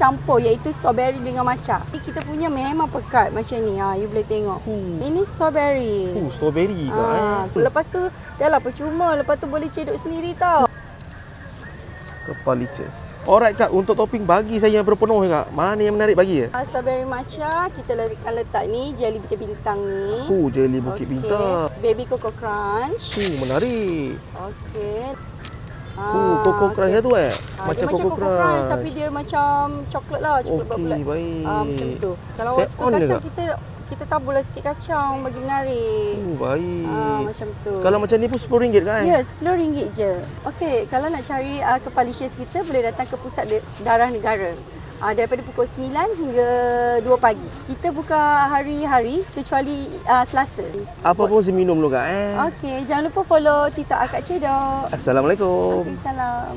campur iaitu strawberry dengan matcha. Kita punya memang pekat macam ni. You boleh tengok. Ini strawberry. Strawberry ke? Lepas tu dah lah percuma. Lepas tu boleh cedok sendiri tau. Kepaliches. Alright Kak, untuk topping bagi saya yang berpenuh Kak. Mana yang menarik bagi ya? Strawberry matcha kita akan letak ni jelly bintang ni. Jelly Bukit Bintang. Baby Coco Crunch. Menarik. Okey. Coco Crunch tu Macam Coco Crunch tapi dia macam coklat lah, coklat bulat-bulat. Baik. Macam tu. Kalau awak suka kacang kita taburlah sikit kacang bagi menarik. Baik. Macam tu. Kalau macam ni pun RM10 kan? Ya, RM10 je. Okey, kalau nak cari Kepalicious kita boleh datang ke Pusat Darah Negara. Daripada pukul 9 hingga 2 pagi. Kita buka hari-hari kecuali Selasa. Apa pun saya minum dulu Kak. Okey, jangan lupa follow TikTok Akak Cedok. Assalamualaikum. Waalaikumsalam.